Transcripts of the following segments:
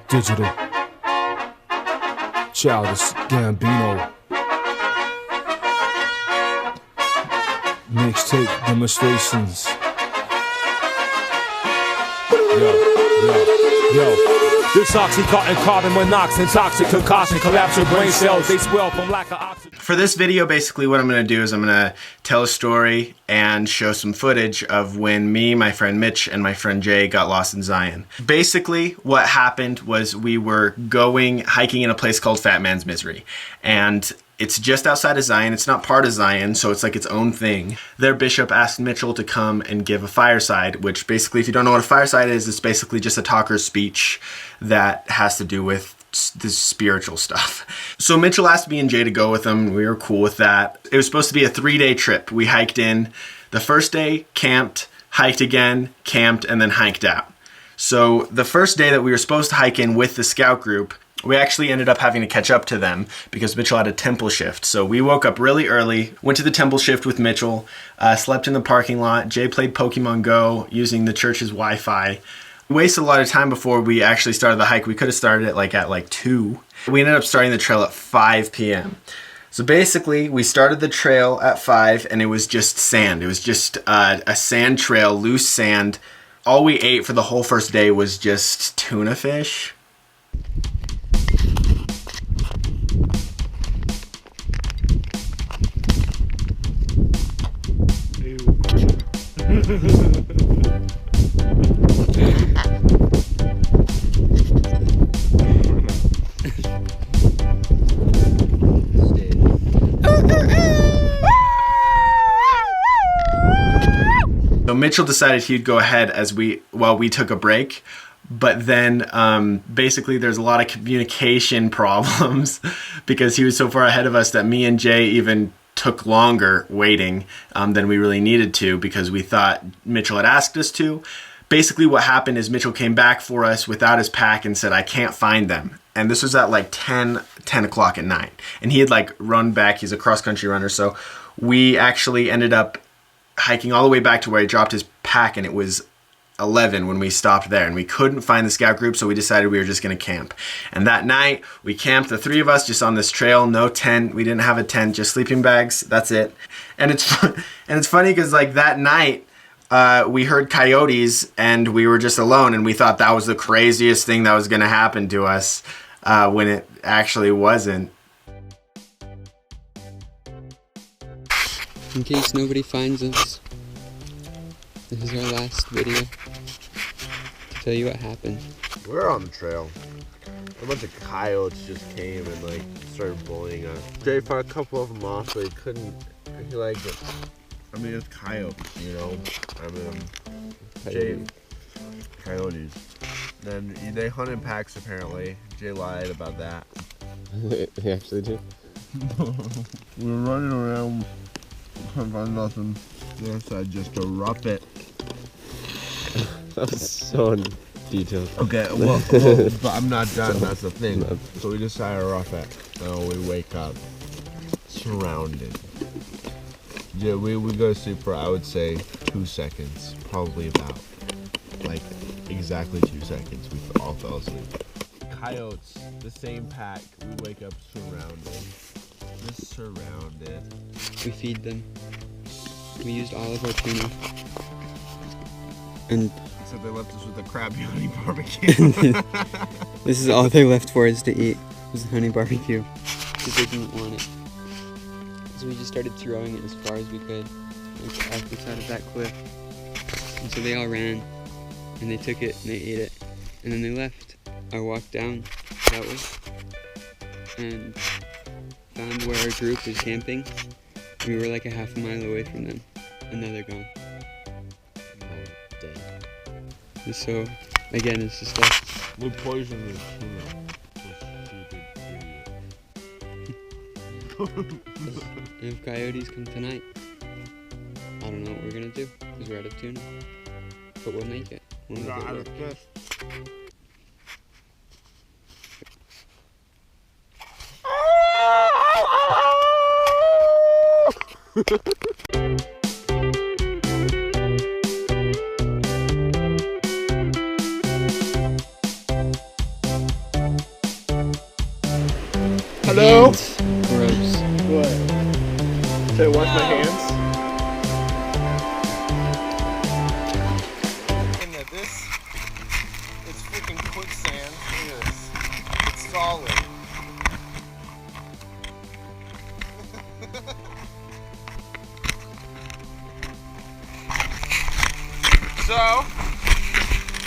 Digital Childish Gambino mixtape demonstrations. Yo. This oxycontin, carbon monoxide, toxic concoction, collapse your brain cells, they swell from lack of oxygen. For this video, basically what I'm going to do is I'm going to tell a story and show some footage of when me, my friend Mitch, and my friend Jay got lost in Zion. Basically, what happened was we were going hiking in a place called Fat Man's Misery. And it's just outside of Zion. It's not part of Zion, so it's like its own thing. Their bishop asked Mitchell to come and give a fireside, which basically, if you don't know what a fireside is, it's basically just a talker's speech that has to do with this spiritual stuff. So Mitchell asked me and Jay to go with him. We were cool with that. It was supposed to be a 3-day trip. We hiked in. The first day, camped, hiked again, camped, and then hiked out. So the first day that we were supposed to hike in with the scout group, we actually ended up having to catch up to them because Mitchell had a temple shift. So we woke up really early, went to the temple shift with Mitchell, slept in the parking lot. Jay played Pokemon Go using the church's Wi-Fi. We wasted a lot of time before we actually started the hike. We could have started it at 2. We ended up starting the trail at 5 p.m. So basically, we started the trail at 5 and it was just sand. It was just a sand trail, loose sand. All we ate for the whole first day was just tuna fish. So Mitchell decided he'd go ahead while we took a break, but then basically there's a lot of communication problems because he was so far ahead of us that me and Jay even took longer waiting than we really needed to because we thought Mitchell had asked us to. Basically what happened is Mitchell came back for us without his pack and said, "I can't find them." And this was at 10 o'clock at night. And he had run back. He's a cross-country runner. So we actually ended up hiking all the way back to where he dropped his pack, and it was 11 when we stopped there, and we couldn't find the scout group, so we decided we were just going to camp. And that night we camped, the 3 of us, just on this trail, no tent. We didn't have a tent, just sleeping bags. That's it. And it's funny because that night we heard coyotes and we were just alone, and we thought that was the craziest thing that was going to happen to us when it actually wasn't. In case nobody finds us, this is our last video to tell you what happened. We're on the trail. A bunch of coyotes just came and started bullying us. Jay fought a couple of them off, but he liked it. I mean, it's coyotes, you know? Coyotes. Then they hunt in packs apparently. Jay lied about that. They actually do. We were running around. Couldn't find nothing. Then I decided just to rough it. That was so detailed. Okay, well, but I'm not done. That's the thing. So we decided to rough it. So we wake up surrounded. Yeah, we go to sleep for, I would say, 2 seconds. Probably about exactly 2 seconds. We all fell asleep. Coyotes, the same pack. We wake up surrounded. Just surrounded. We feed them. We used all of our tuna. And so they left us with a crabby honey barbecue. this is all they left for us to eat, was the honey barbecue. Because they didn't want it. So we just started throwing it as far as we could, off the side of that cliff. And so they all ran, and they took it, and they ate it. And then they left. I walked down that way, and found where our group was camping. We were a half a mile away from them, and now they're gone. Oh, dang. So, again, it's just we poisoned the tuna. And if coyotes come tonight, I don't know what we're gonna do, because we're out of tuna. But we'll make it. We'll make it work. no. hands. Gross. What? Should I wash my hands? This is freaking quicksand. Look at this. It's solid. So,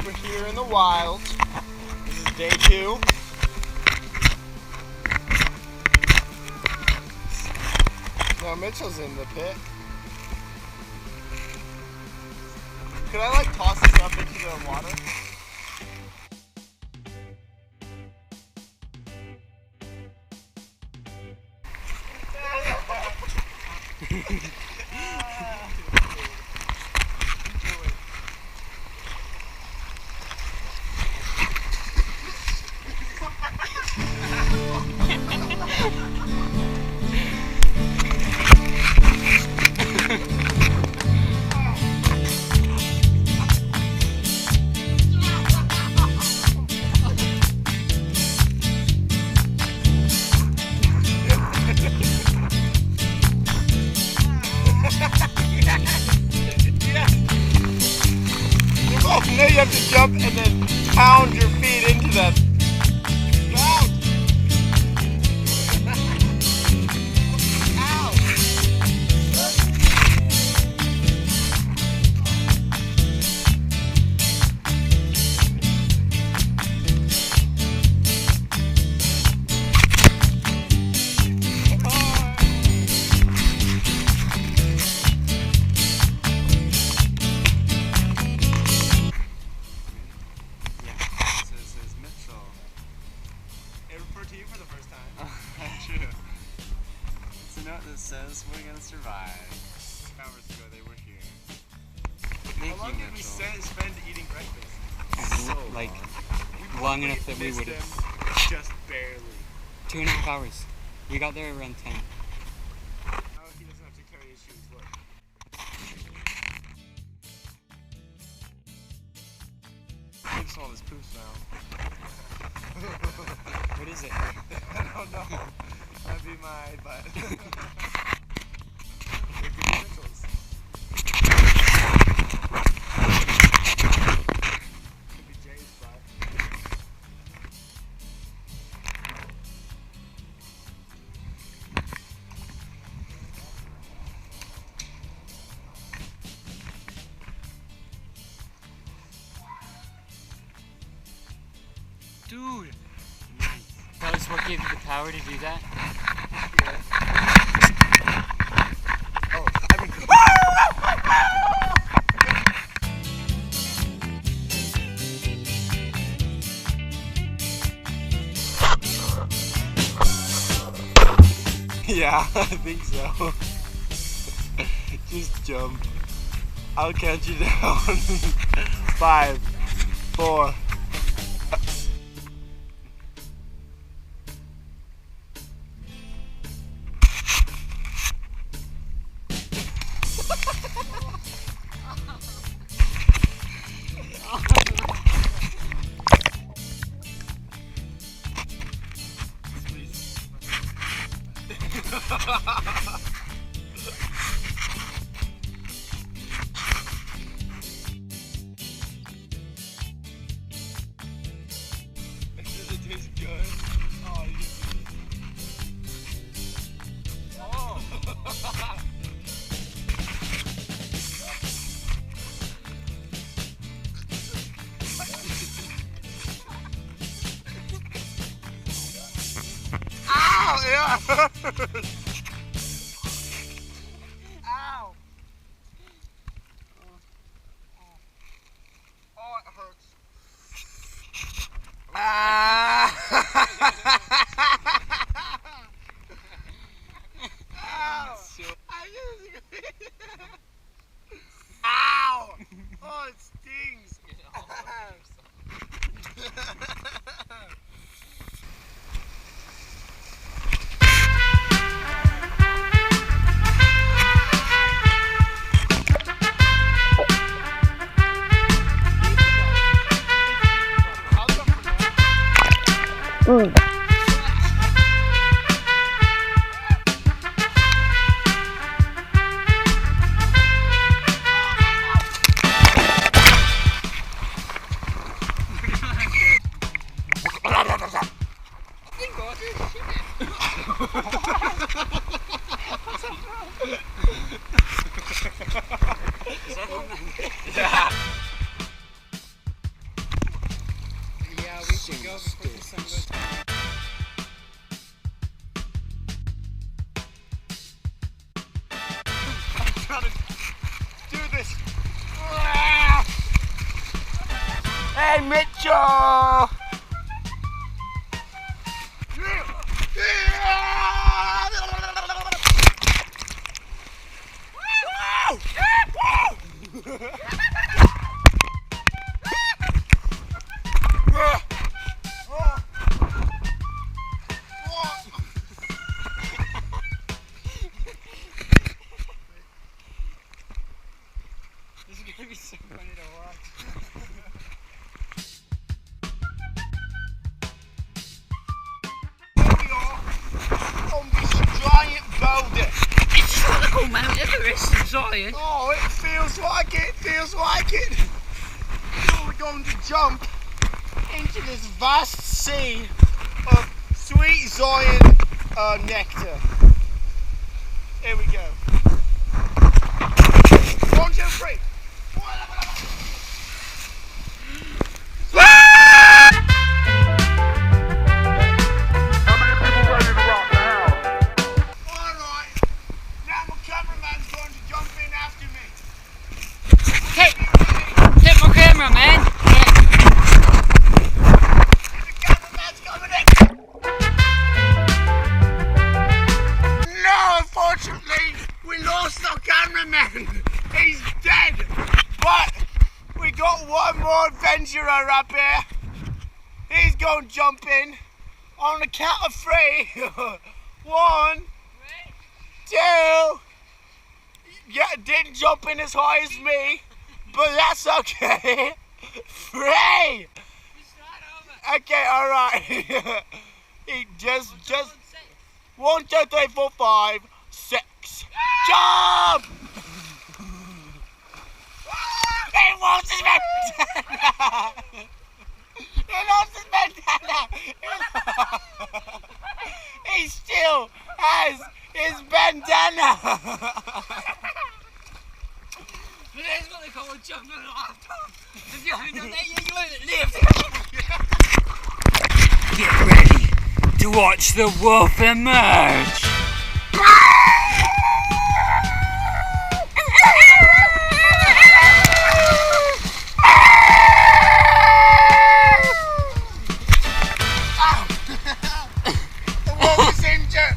we're here in the wild. This is day 2. Now Mitchell's in the pit. Could I like toss this up into the water? Now you have to jump and then pound your feet into them. Pound! Ow! To you for the first time. True. So note that says we're gonna survive. Hours ago they were here. Thank How long you, did we Mitchell. spend eating breakfast? So Like We long probably enough that we missed would them have. just barely. 2.5 hours. We got there around 10. Now he doesn't have to carry his shoes. Look. I can smell this poop now. What is it? I don't know. That'd be my butt. It could be Mitchell's. Could be Jay's butt. Dude! Nice. That was what gave you the power to do that? Oh, I mean. Yeah, I think so. Just jump. I'll catch you down. 5, 4. Does it taste good? Oh, you oh. Ow! Yeah. Ow! Oh, it hurts. Ah! Ow! Ow! Oh, it stings. Yeah, we should go before the sun goes down. I'm trying to do this. Hey, Mitchell! This is gonna be so funny to watch. Here we are on this giant boulder. It's cool, Mount Everest, Zion. Oh, it feels like it, feels like it. Now we're going to jump into this vast sea of sweet Zion nectar. Here we go. 1, 2, 3. Alright, now my cameraman's going to jump in after me. Take my camera, man. The cameraman's coming in. No, unfortunately, we lost our cameraman. He's dead. But we got one more adventurer up here. He's going to jump in on the count of 3. 1, 2. Yeah, didn't jump in as high as me, but that's okay. 3. Okay, all right. He just 1, 2, 3, 4, 5, 6. Jump! He lost his bandana. He lost his bandana. He still has his bandana. That's what they call a jump in a lifetime. If you haven't done that yet, you haven't lived. Get ready to watch the wolf emerge. The wolf is injured.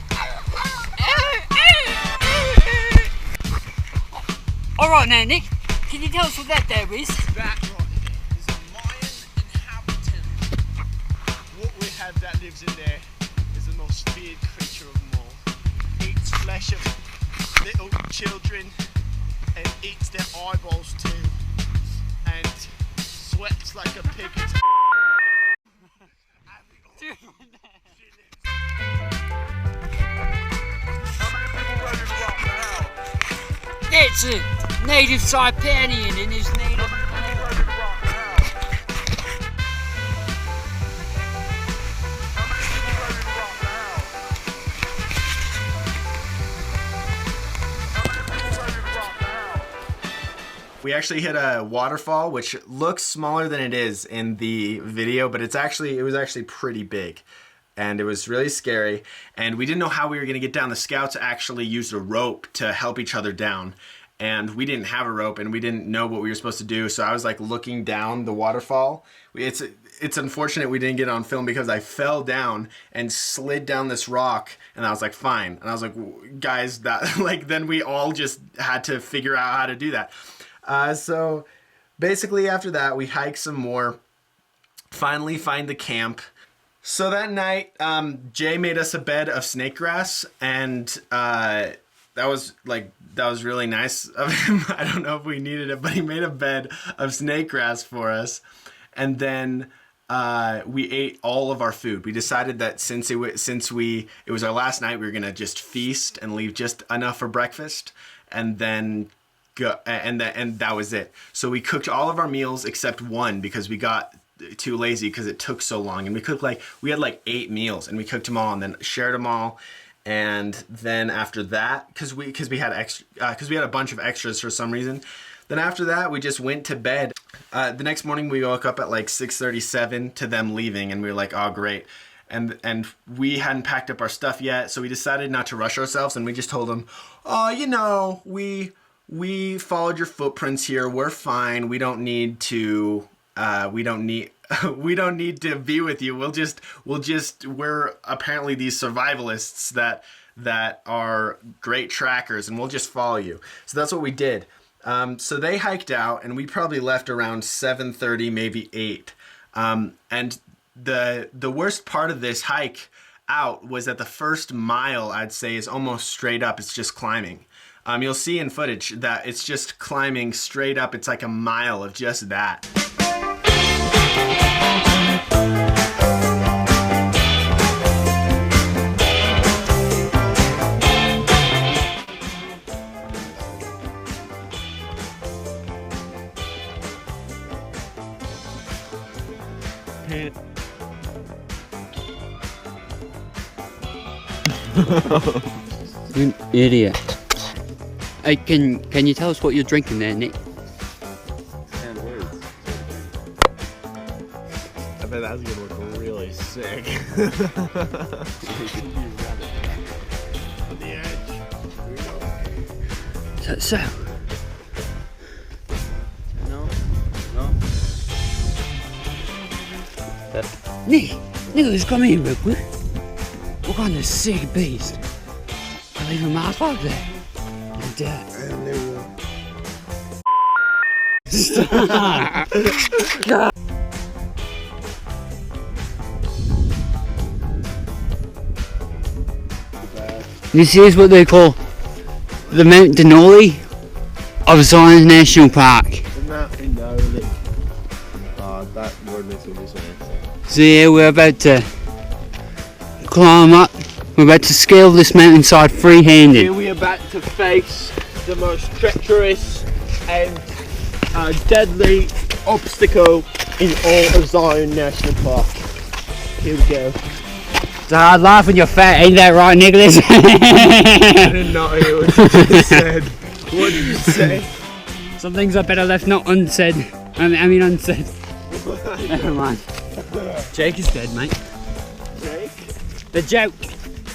Alright now, Nick, can you tell us what that there is? That right is a Mayan inhabitant. What we have that lives in there is the most feared creature of them all. Eats flesh of little children and eats their eyeballs too. And sweats like a pig. It's a native Saipanian in his native. We actually hit a waterfall, which looks smaller than it is in the video, but it was actually pretty big. And it was really scary. And we didn't know how we were gonna get down. The scouts actually used a rope to help each other down. And we didn't have a rope and we didn't know what we were supposed to do. So I was like looking down the waterfall. It's unfortunate we didn't get it on film because I fell down and slid down this rock and I was like, fine. And I was like, guys, that like, then we all just had to figure out how to do that. So basically after that, we hiked some more, finally find the camp. So that night, Jay made us a bed of snake grass, and that was really nice of him. I don't know if we needed it, but he made a bed of snake grass for us. And then we ate all of our food. We decided that since it was our last night, we were gonna just feast and leave just enough for breakfast, and then go, and that was it. So we cooked all of our meals except one because we got too lazy because it took so long, and we had like 8 meals and we cooked them all and then shared them all. And then after that, because we had a bunch of extras for some reason, Then after that, we just went to bed. The next morning, we woke up at like 6:37 to them leaving, and we were like, oh, great. And we hadn't packed up our stuff yet, so we decided not to rush ourselves, and we just told them, oh, you know, we followed your footprints here. We're fine. We don't need to. We don't need to be with you. We're apparently these survivalists that are great trackers, and we'll just follow you. So that's what we did. So they hiked out, and we probably left around 7:30, maybe 8. And the worst part of this hike out was that the first mile, I'd say, is almost straight up. It's just climbing. You'll see in footage that it's just climbing straight up. It's like a mile of just that. You an idiot. Hey, can you tell us what you're drinking there, Nick? I bet that's gonna look really sick. On the edge. Is that so? No. Nick, let's come here real quick. What kind of sick beast? I leave a mark like that. Like that. And they will. This is what they call the Mount Denali of Zion National Park. Denali. That word makes me just So yeah, we're about to climb up. We're about to scale this mountainside free-handed. Here we are about to face the most treacherous and deadly obstacle in all of Zion National Park. Here we go. It's a hard life when you're fat, ain't that right, Nicholas? I did not hear what you just said. What did you say? Some things are better left not unsaid. I mean unsaid. Never mind. Jake is dead, mate. Jake? The joke.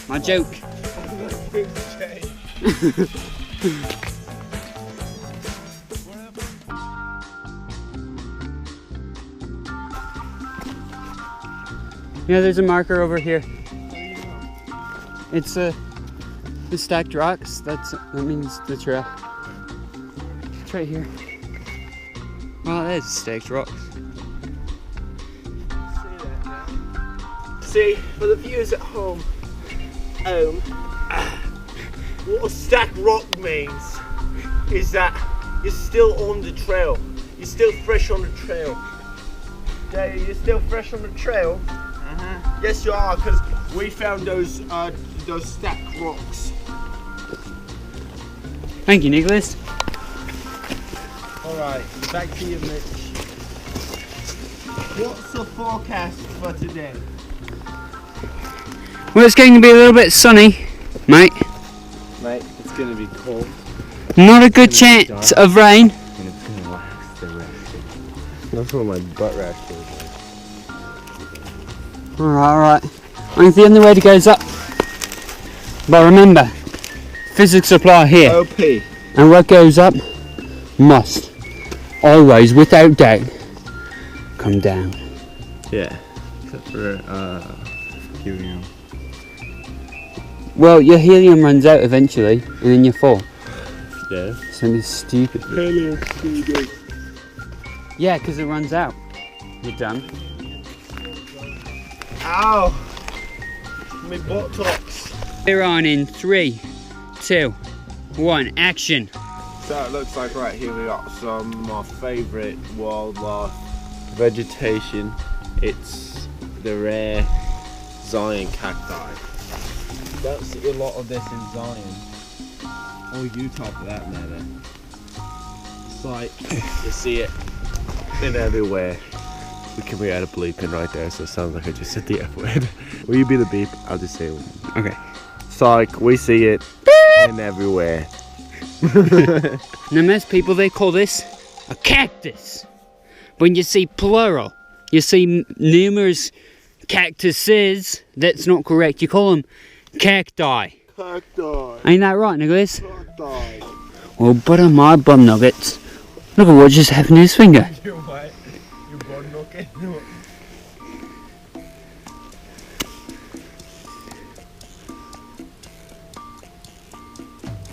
My joke. Jake. Yeah, there's a marker over here. It's the stacked rocks. That means the trail. It's right here. Well, that is stacked rocks. See, for the viewers at home, what a stacked rock means is that you're still on the trail. You're still fresh on the trail. Dave, you're still fresh on the trail? Yes, you are, because we found those stacked rocks. Thank you, Nicholas. Alright, back to you, Mitch. What's the forecast for today? Well, it's going to be a little bit sunny, mate. Mate, it's going to be cold. Not a good chance of rain. And it's going to last the rest of it. That's what my butt rash feels like. Alright. I think the only way to go is up. But remember, physics apply here. OP. And what goes up must, always, without doubt, come down. Yeah. Except for, helium. Well, your helium runs out eventually, and then you fall. Yeah. Something stupid. Helium stupid. Yeah, because it runs out. You're done. Ow! My buttocks. We're on in 3, 2, 1, action. So it looks like right here we got some of my favourite wildlife vegetation. It's the rare Zion cacti. You don't see a lot of this in Zion. Or Utah for that matter. It's like you see it in everywhere. We add a bleep in right there so it sounds like I just said the F word. Will you be the beep? I'll just say it. Okay. It's like we see it in everywhere. Now most people, they call this a cactus. When you see plural, you see numerous cactuses, that's not correct. You call them cacti. Cacti. Ain't that right, Nicholas? Cacti. Well, butter my bum nuggets. Look at what just happened to his finger. You what? You bum nugget?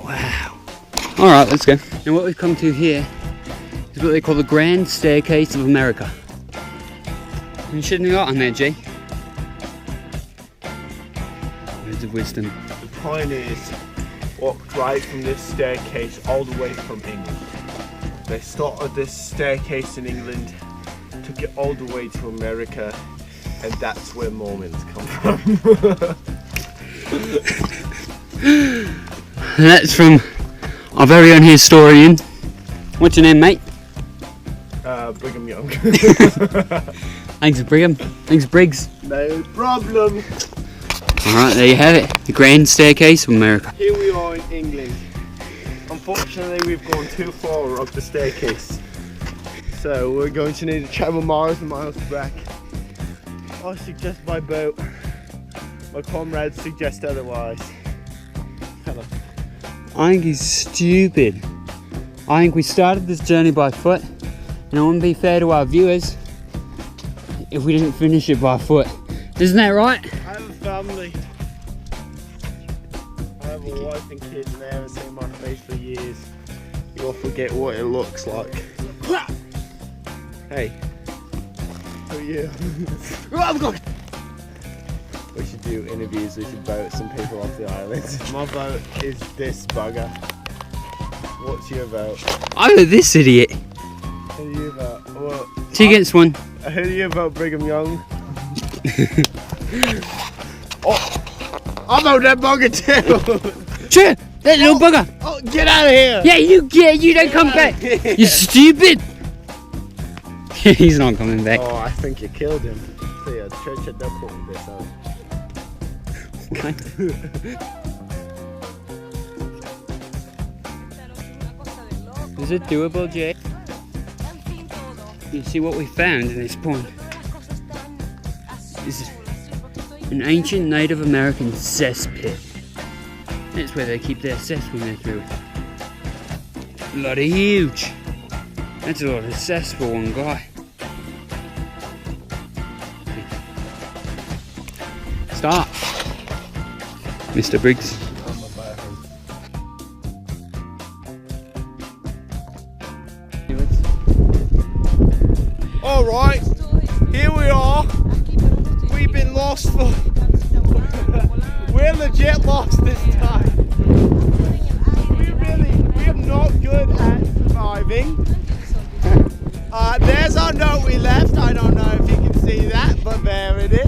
Wow. Alright, let's go. Now what we've come to here is what they call the Grand Staircase of America. You shouldn't have got on there, G. Words of wisdom. The point is, walked right from this staircase all the way from England. They started this staircase in England, took it all the way to America, and that's where Mormons come from. And that's from our very own historian. What's your name, mate? Brigham Young. Thanks, Brigham. Thanks, Briggs. No problem. Alright, there you have it. The Grand Staircase of America. Here we are in England. Unfortunately, we've gone too far up the staircase. So we're going to need to travel miles and miles back. I suggest by boat. My comrades suggest otherwise. Hello. I think he's stupid. I think we started this journey by foot, and it wouldn't be fair to our viewers if we didn't finish it by foot. Isn't that right? I have a family. I have a wife and kids, and they haven't seen my face for years. You'll forget what it looks like. Hey. Who are you? We should do interviews, we should boat some people off the island. My boat is this bugger. What's your boat? I got this idiot. Who are you about? Well, 2 against 1. who are you about, Brigham Young? Oh, I'm out that bugger too! Sure, that little bugger. Oh, get out of here! Yeah, you don't come back. You stupid. He's not coming back. Oh, I think you killed him. See, a church at that point this out. Is it doable, Jay? You see what we found in this pond? This is an ancient Native American cesspit. That's where they keep their cess when they're through. Bloody huge. That's a lot of cess for one guy. Start, Mr. Briggs. Alright, here we are. We've been lost for... We're legit lost this time. We're not good at surviving. There's our note we left. I don't know if you can see that, but there it is.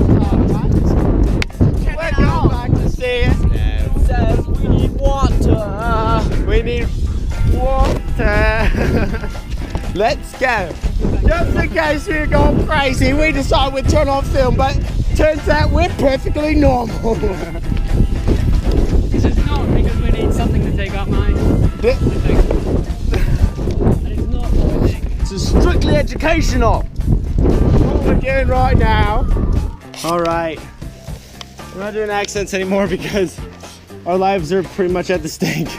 We're going back to see it. It says we need water. We need water. Let's go. Just in case we're going crazy, we decided we'd turn off film, but turns out we're perfectly normal. This is not because we need something to take up mine. That is not what I think. This is strictly educational. What we're doing right now. Alright. We're not doing accents anymore because our lives are pretty much at the stake.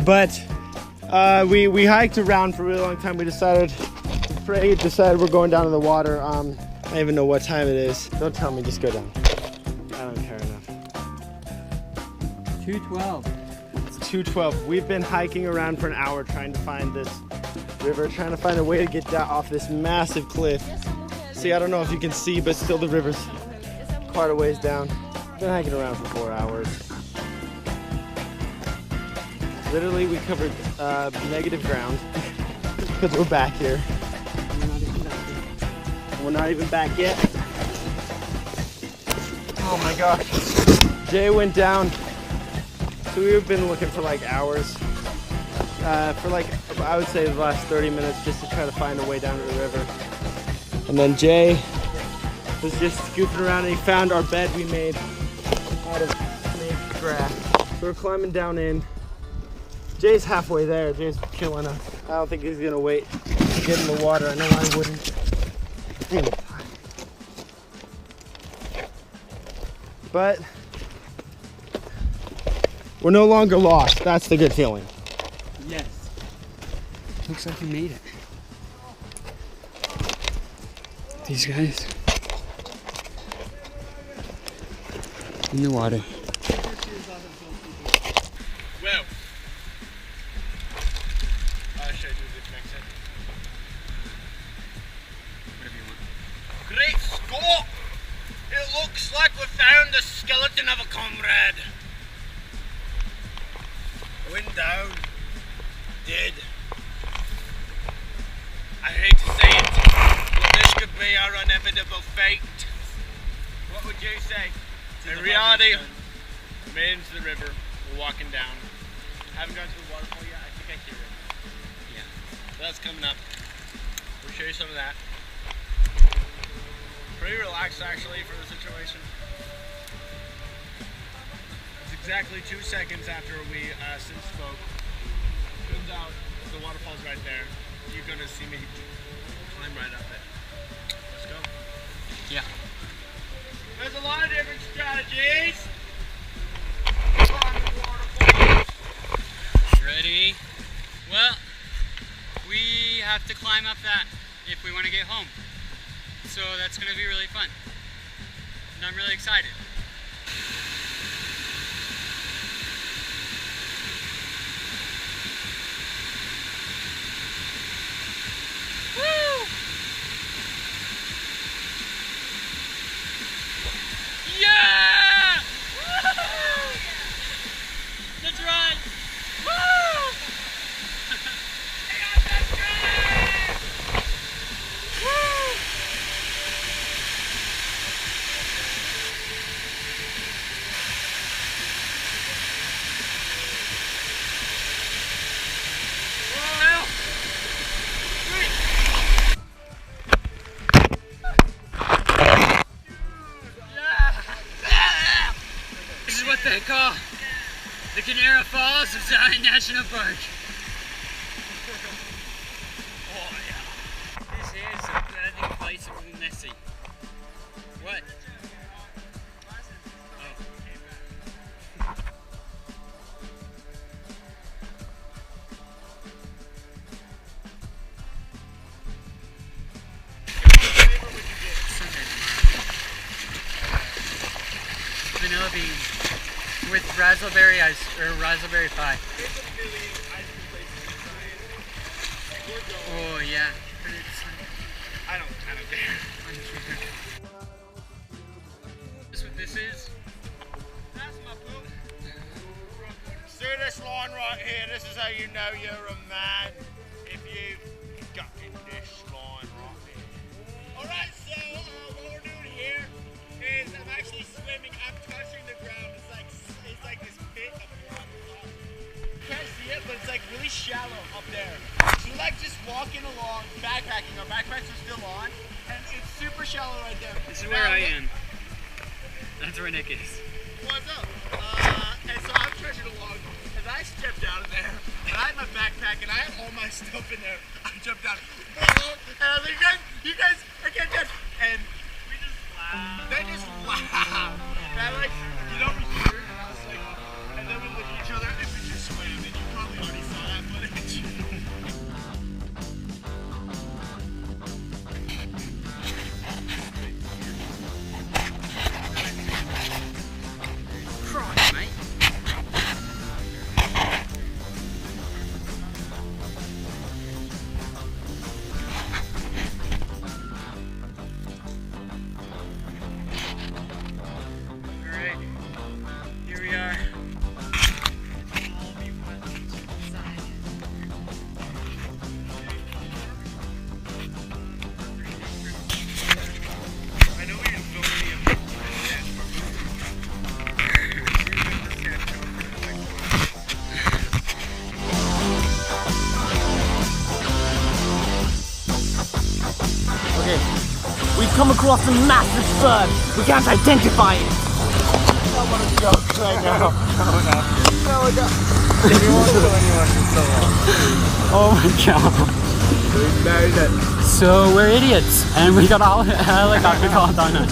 But we hiked around for a really long time. We decided we're going down to the water. I don't even know what time it is. Don't tell me, just go down. I don't care enough. 2:12. It's 2:12. We've been hiking around for an hour trying to find this river, trying to find a way to get down off this massive cliff. See, I don't know if you can see, but still the river's quite a ways down. Been hiking around for 4 hours. Literally, we covered negative ground because we're back here. We're not even back yet. Oh my gosh. Jay went down. So we've been looking for like hours. For like, I would say the last 30 minutes just to try to find a way down to the river. And then Jay was just scooping around and he found our bed we made out of snake grass. So we're climbing down in. Jay's halfway there. Jay's killing us. I don't think he's gonna wait to get in the water. I know I wouldn't. But we're no longer lost. That's the good feeling. Yes. Looks like we made it. These guys in the water. Well, I should do this next time. Whatever you want. Great Scott! It looks like we found the skeleton of a comrade. Went down. Dead. I hate to say it, but this could be our inevitable fate. What would you say? In reality, made into the river. We're walking down. Haven't gone to the waterfall yet. I think I hear it. Yeah. So that's coming up. We'll show you some of that. Pretty relaxed actually for the situation. It's exactly 2 seconds after we since spoke. Turns out the waterfall's right there. You're gonna see me climb right up it. Let's go. Yeah. There's a lot of different strategies. Climb the waterfall. Ready? Well, we have to climb up that if we want to get home. So that's going to be really fun. And I'm really excited. Woo! Yeah! Woo! Let's run! Woo! Woo! This is what they call the Canara Falls of Zion National Park. Oh yeah. This is a bloody place of messy. What? Vanilla bean with raspberry ice or raspberry pie. Oh yeah. I don't dare. This what this is? That's my boot. See this line right here? This is how you know you're a man. If you've got in this line right here. Alright, so what we're doing here is I'm actually swimming. I'm touching the ground. It's like this pit of water. You can't see it, but it's like really shallow up there. So we're like just walking along, backpacking. Our backpacks are still on, and it's super shallow right there. This is where I am. That's where Nick is. What's up? And so I'm trudging along, and I stepped out of there, and I had my backpack, and I had all my stuff in there. I jumped out, and I was like, you guys, I can't touch. And we just laughed. They just laughed. And I like, get over here, and I was like, and then we look at each other, and we just swam, and you probably already saw that footage. Christ, mate. Alright, here we are. I know we didn't film any of this yet, Okay, we've come across a massive bird. We can't identify it. jokes right now. Oh my god. So we're idiots, and we got a helicopter called on us.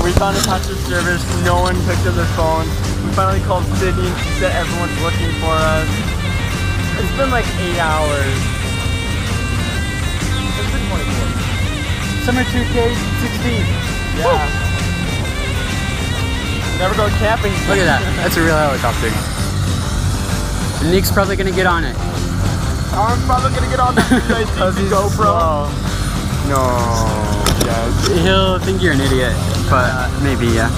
We found a concert service, no one picked up their phone. We finally called Sydney, she said everyone's looking for us. It's been like 8 hours. It's been 24. Summer 2K16. Yeah. Never go camping. Look at that. That's a real helicopter. And Nick's probably gonna get on it. I'm probably gonna get on that because he's GoPro. No. He'll think you're an idiot, but maybe, yeah.